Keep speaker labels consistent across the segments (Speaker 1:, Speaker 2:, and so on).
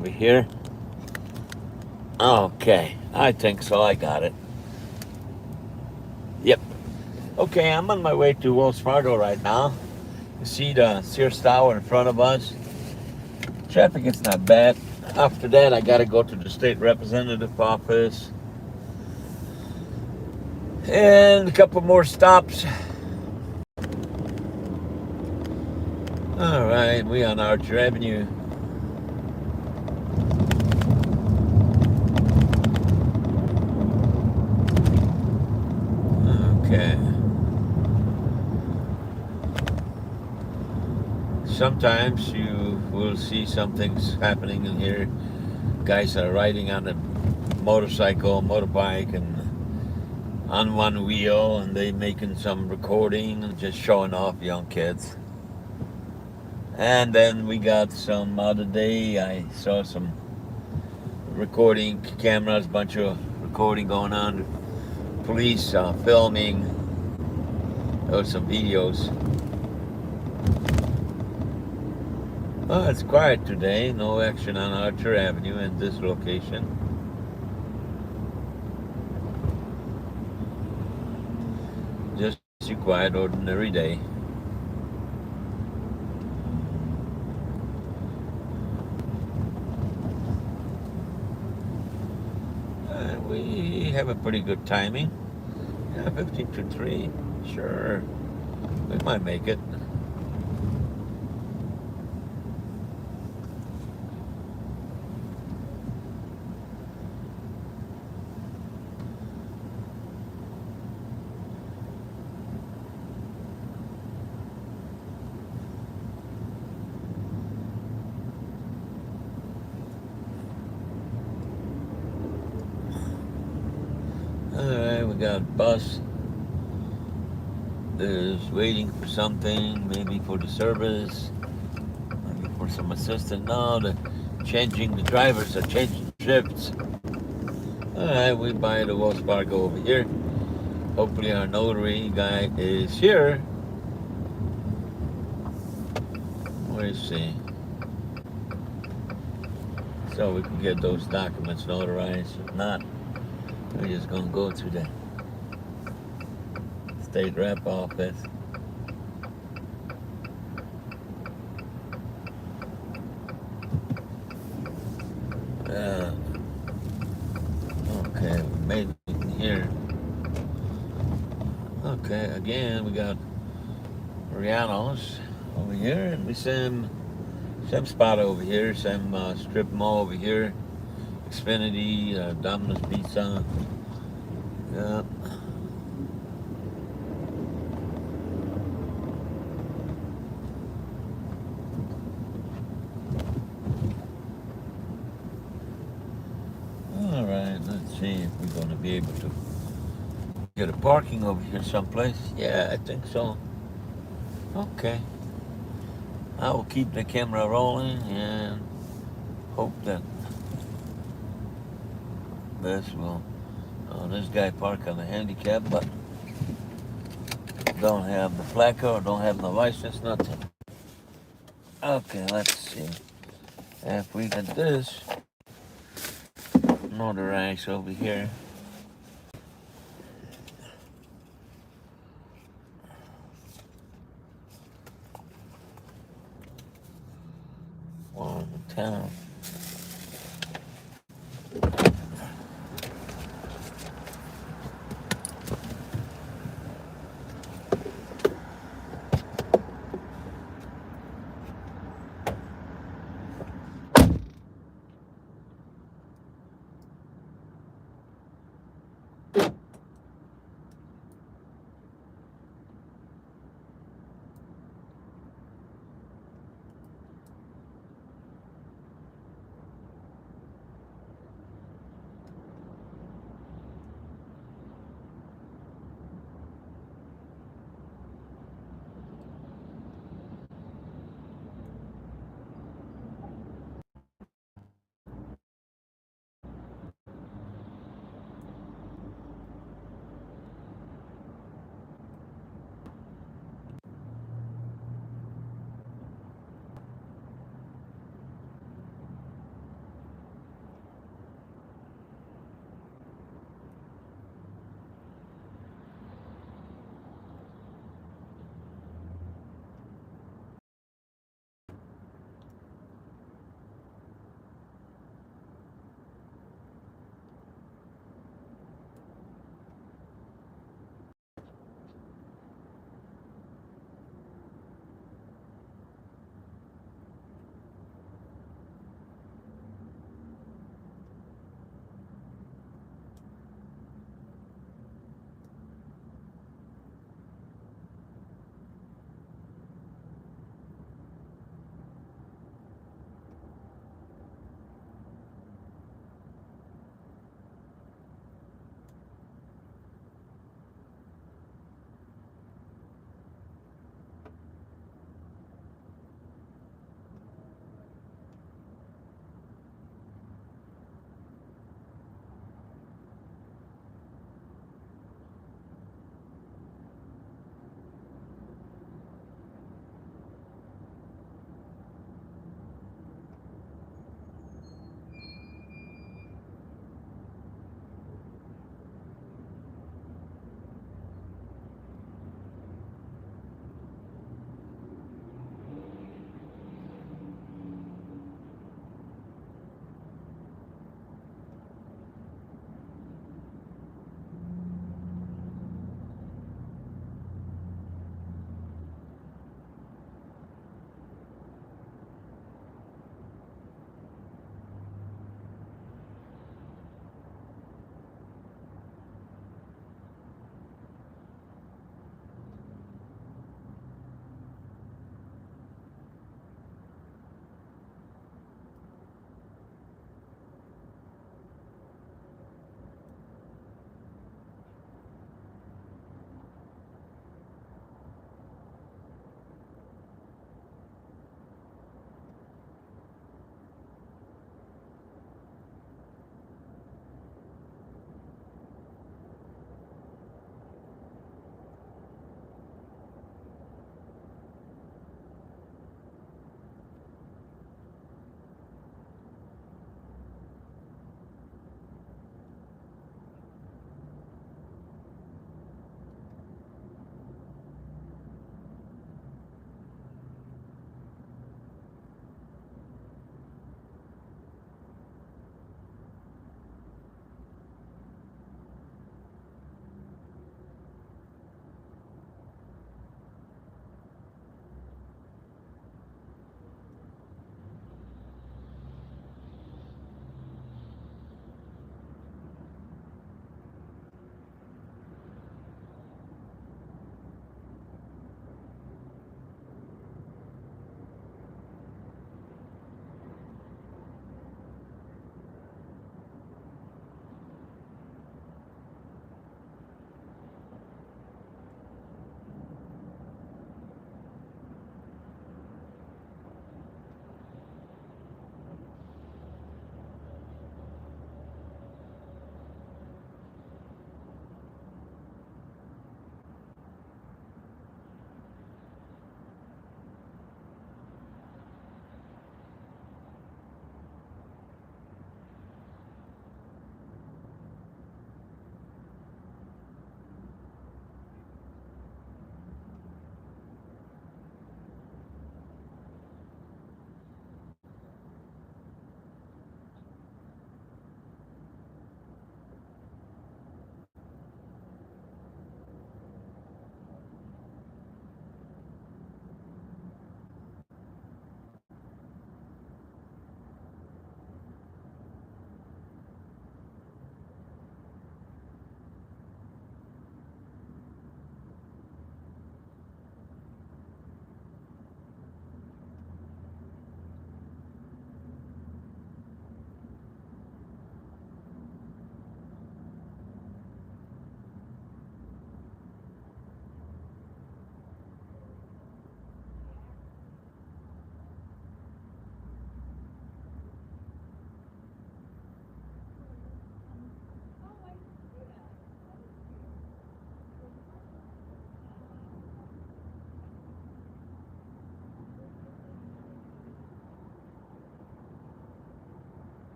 Speaker 1: Over here. Okay, I think so. I got it. Yep. Okay, I'm on my way to Wells Fargo right now. You see the Sears Tower in front of us. Traffic is not bad. After that, I gotta go to the state representative office and a couple more stops. All right, we on Archer Avenue. Okay. Sometimes you will see something's happening in here. Guys are riding on a motorcycle, motorbike, and on one wheel, and they making some recording and just showing off young kids. And then we got some other day. I saw some recording cameras, bunch of recording going on. Police filming. There was some videos. Oh, it's quiet today. No action on Archer Avenue in this location. Just a quiet, ordinary day. We have a pretty good timing. Yeah, 15 to 3. Sure. We might make it. Alright, we got a bus. Is waiting for something, maybe for the service, maybe for some assistance. No, the changing the drivers are changing shifts. Alright, we buy the Wells Fargo over here. Hopefully our notary guy is here. Where is he? So we can get those documents notarized. If not, we're just gonna go to the state rep office. Uh, okay, we made it here. Okay, again we got Rihanna's over here, and we same spot over here, same strip mall over here. Xfinity, Domino's Pizza. Yeah. All right, let's see if we're going to be able to get a parking over here someplace. Yeah, I think so. Okay. I will keep the camera rolling and hope that this will. Oh, this guy parked on the handicap, but don't have the placard, don't have the license, nothing. Okay, let's see if we get this notarized over here. One town.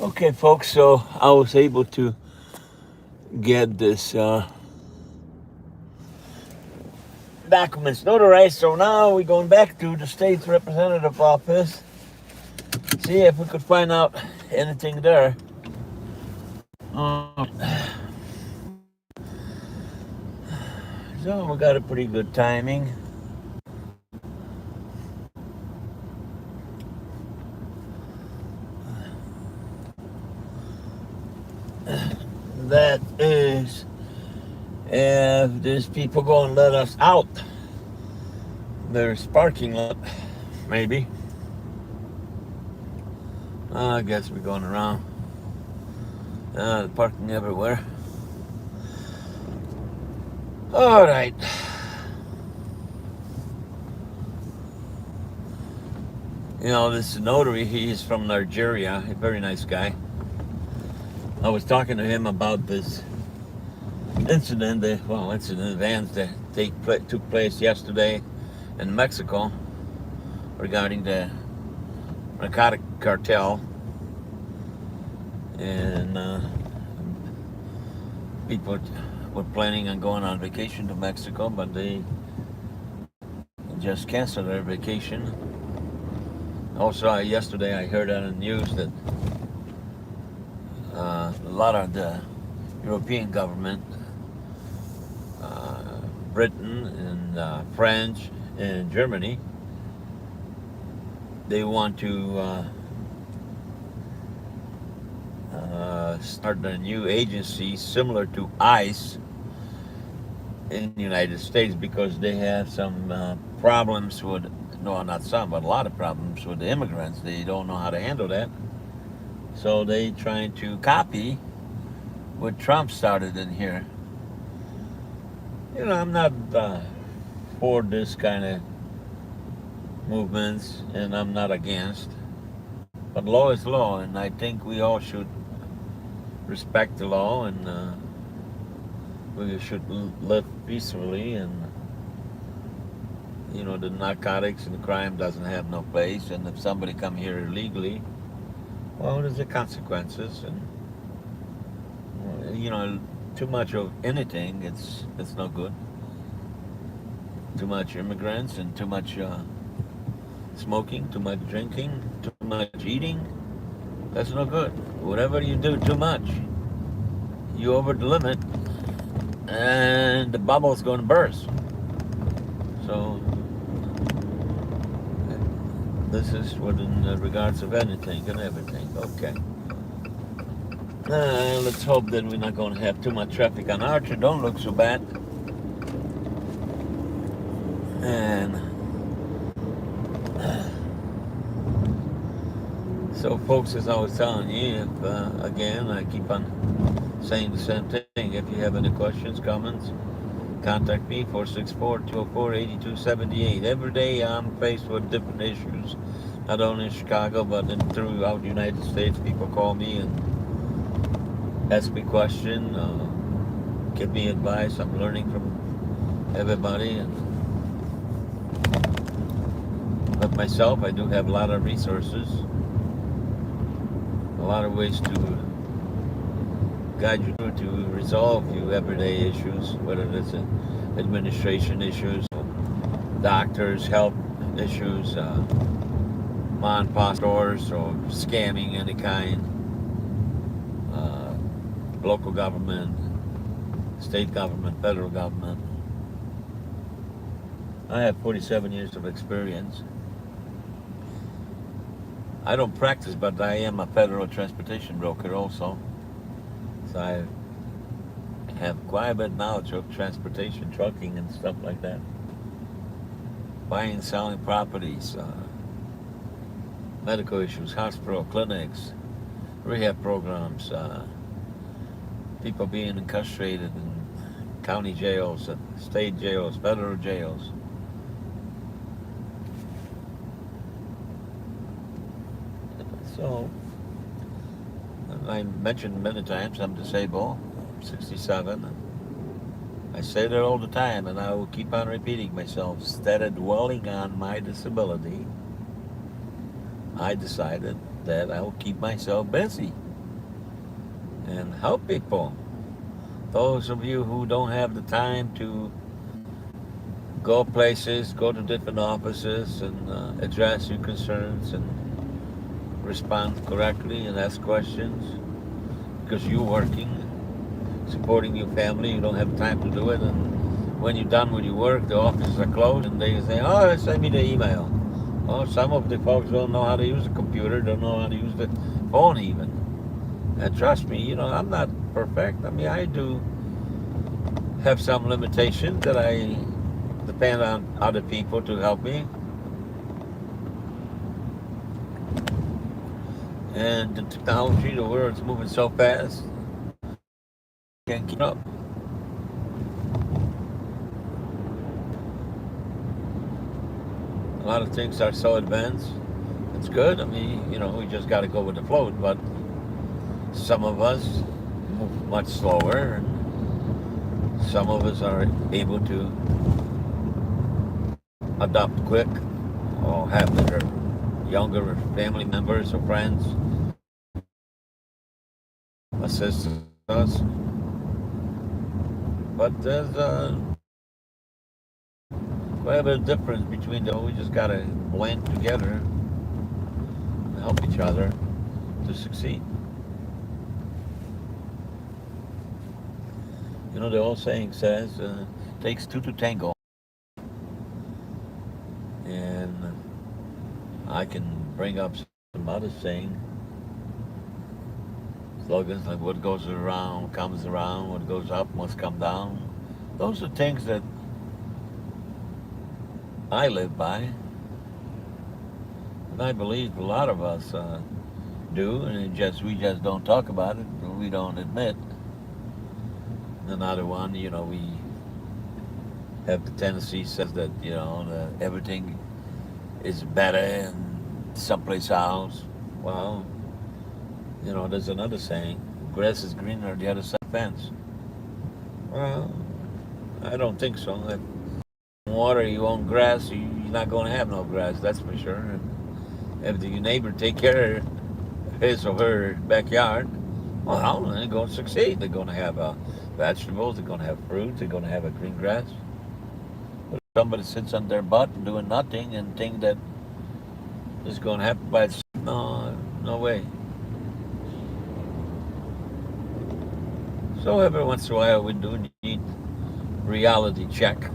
Speaker 1: Okay, folks, so I was able to get this documents notarized, so now we're going back to the state's representative office, see if we could find out anything there. So we got a pretty good timing. That is, if these people go and let us out, there's parking lot, maybe. I guess we're going around. Parking everywhere. All right. You know, this notary, he's from Nigeria, a very nice guy. I was talking to him about this incident, events that took place yesterday in Mexico regarding the narcotic cartel. And people were planning on going on vacation to Mexico, but they just canceled their vacation. Also, yesterday I heard on the news that a lot of the European government, Britain and French and Germany, they want to start a new agency similar to ICE in the United States because they have some problems with, no, not some, but a lot of problems with the immigrants. They don't know how to handle that. So they trying to copy what Trump started in here. You know, I'm not for this kind of movements, and I'm not against. But law is law, and I think we all should respect the law, and we should live peacefully, and you know, the narcotics and the crime doesn't have no place. And if somebody come here illegally, well, there's the consequences, and you know, too much of anything, it's no good. Too much immigrants and too much smoking, too much drinking, too much eating, that's no good. Whatever you do too much, you over the limit, and the bubble's going to burst. So this is within regards of anything and everything. Okay. Let's hope that we're not going to have too much traffic on Archer. Don't look so bad. And so, folks, as I was telling you, if, again, I keep on saying the same thing. If you have any questions, comments, contact me, 464-204-8278. Every day I'm faced with different issues, not only in Chicago, but throughout the United States. People call me and ask me questions, give me advice. I'm learning from everybody. But myself, I do have a lot of resources, a lot of ways to guide you through to resolve your everyday issues, whether it's administration issues, doctors, health issues, mom and pop stores, or scamming any kind, local government, state government, federal government. I have 47 years of experience. I don't practice, but I am a federal transportation broker also. So I have quite a bit of knowledge of transportation, trucking, and stuff like that. Buying and selling properties, medical issues, hospital, clinics, rehab programs, people being incarcerated in county jails, state jails, federal jails. So, I mentioned many times I'm disabled. I'm 67. And I say that all the time, and I will keep on repeating myself. Instead of dwelling on my disability, I decided that I will keep myself busy. and help people. Those of you who don't have the time to go places, go to different offices and address your concerns and respond correctly and ask questions because you're working, supporting your family, you don't have time to do it. And when you're done with your work, the offices are closed and they say, oh, send me the email. Well, some of the folks don't know how to use a computer, don't know how to use the phone even. And trust me, I'm not perfect. I mean, I do have some limitations that I depend on other people to help me. And the technology, the world's moving so fast, can't keep up. A lot of things are so advanced. It's good. I mean, we just got to go with the flow. But some of us move much slower, and some of us are able to adopt quick or have their younger family members or friends assist us. But there's quite a bit of difference between the. We just gotta blend together and help each other to succeed. The old saying says, "Takes two to tango," and I can bring up some other saying slogans like "What goes around comes around. What goes up must come down." Those are things that I live by, and I believe a lot of us do, and we just don't talk about it, or we don't admit. Another one, we have the tendency says that everything is better in someplace else. Well, there's another saying: "Grass is greener on the other side of the fence." Well, I don't think so. If you water you own grass, you're not going to have no grass. That's for sure. And if your neighbor take care of his or her backyard, well, they're going to succeed. They're going to have vegetables. They're going to have fruit. They're going to have a green grass. But if somebody sits on their butt and doing nothing and think that it's going to happen by itself, no way. So every once in a while we do need reality check.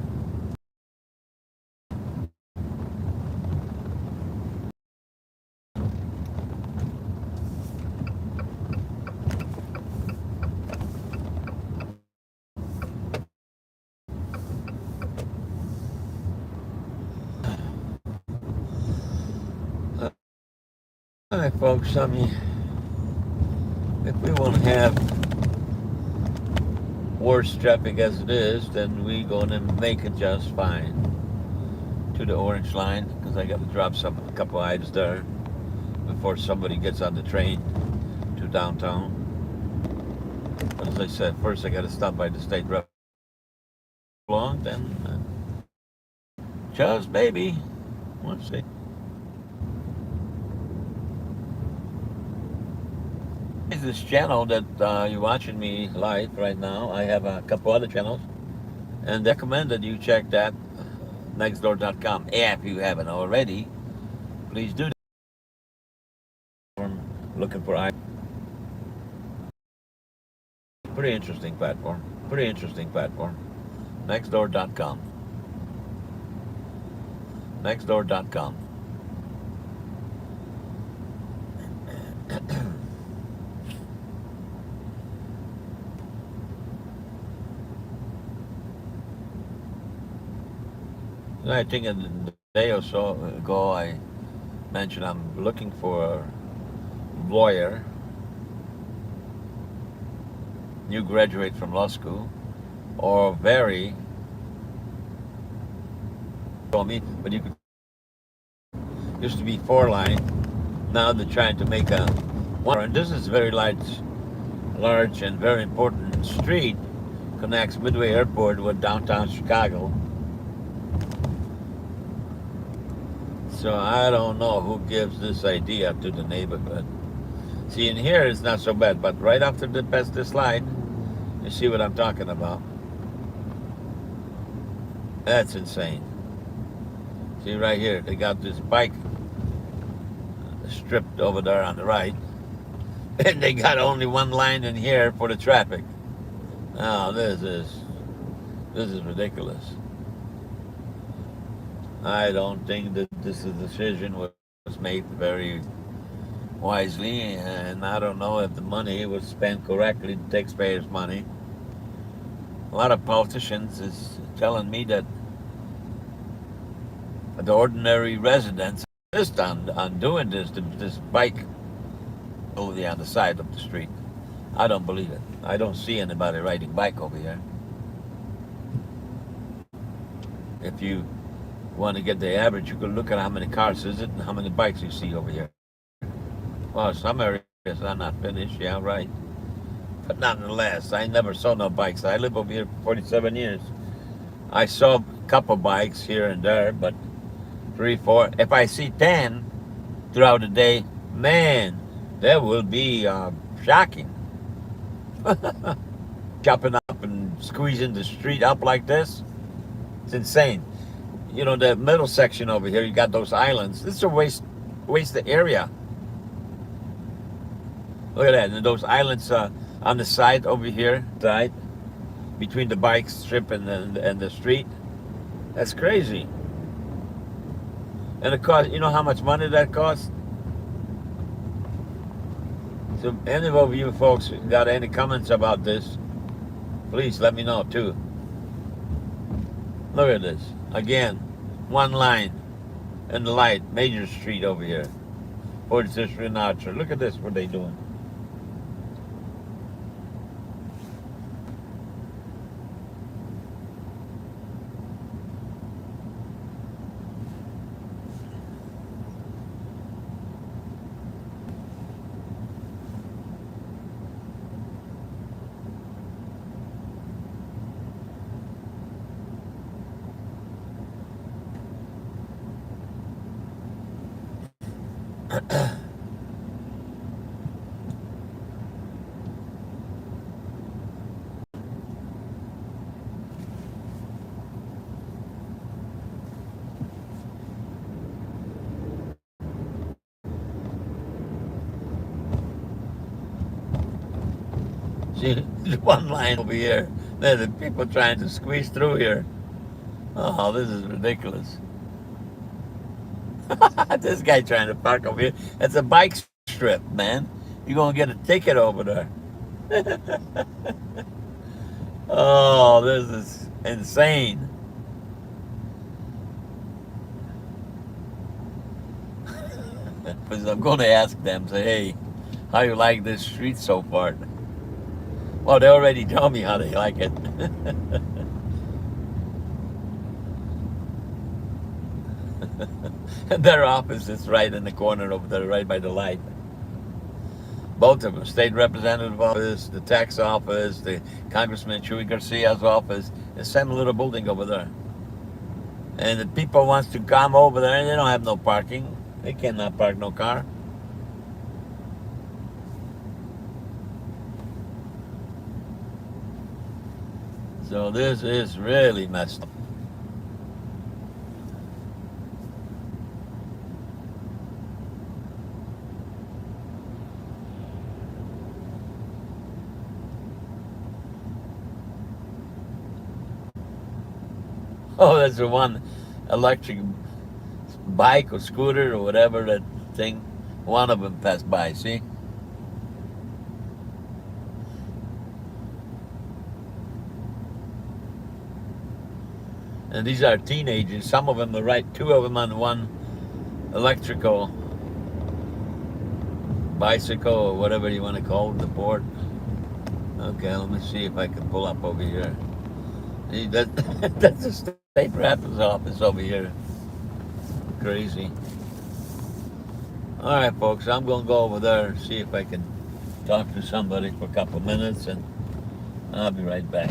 Speaker 1: All right, folks. I mean, if we won't have worse traffic as it is, then we're going to make it just fine to the orange line because I got to drop a couple items there before somebody gets on the train to downtown. But as I said, first I got to stop by the state rep. Long, then just maybe. Let's see. This channel that you're watching me live right now, I have a couple other channels, and recommend that you check that nextdoor.com. If you haven't already, please do that. I'm looking for pretty interesting platform. Nextdoor.com. Nextdoor.com. I think a day or so ago I mentioned I'm looking for a lawyer, new graduate from law school, or very told me, but you could used to be 4-line. Now they're trying to make a one. And this is very large and very important street. Connects Midway Airport with downtown Chicago. So I don't know who gives this idea to the neighborhood. See, in here it's not so bad, but right after the past this light, you see what I'm talking about. That's insane. See right here, they got this bike stripped over there on the right, and they got only one line in here for the traffic. Oh, this is ridiculous. I don't think that this decision was made very wisely, and I don't know if the money was spent correctly, the taxpayers' money. A lot of politicians is telling me that the ordinary residents insist on doing this bike over the other side of the street. I don't believe it. I don't see anybody riding bike over here. If you want to get the average, you could look at how many cars is it and how many bikes you see over here. Well, some areas are not finished, yeah, right. But nonetheless, I never saw no bikes. I live over here for 47 years. I saw a couple bikes here and there, but 3, 4. If I see 10 throughout the day, man, that will be shocking. Chopping up and squeezing the street up like this, it's insane. You know, the middle section over here, you got those islands. This is a waste of area. Look at that, and those islands on the side over here, side between the bike strip and the street. That's crazy. And it costs, you know how much money that costs? So any of you folks got any comments about this, please let me know too. Look at this. Again, one line in the light, Major Street over here. 46th Street and Archer. Look at this, what they doing. See, one line over here. There's the people trying to squeeze through here. Oh, this is ridiculous. This guy trying to park over here. It's a bike strip, man. You're going to get a ticket over there. Oh, this is insane. Because I'm going to ask them, say, hey, how you like this street so far? Well, they already told me how they like it. Their office is right in the corner over there, right by the light. Both of them, state representative office, the tax office, the Congressman Chuy Garcia's office, the same little building over there. And the people wants to come over there, and they don't have no parking. They cannot park no car. So this is really messed up. Oh, that's the one electric bike or scooter or whatever that thing. One of them passed by, see? And these are teenagers. Some of them are right, 2 of them on one electrical bicycle or whatever you want to call it, the board. Okay, let me see if I can pull up over here. See, that's the state rapper's office over here. Crazy. All right, folks, I'm going to go over there and see if I can talk to somebody for a couple minutes, and I'll be right back.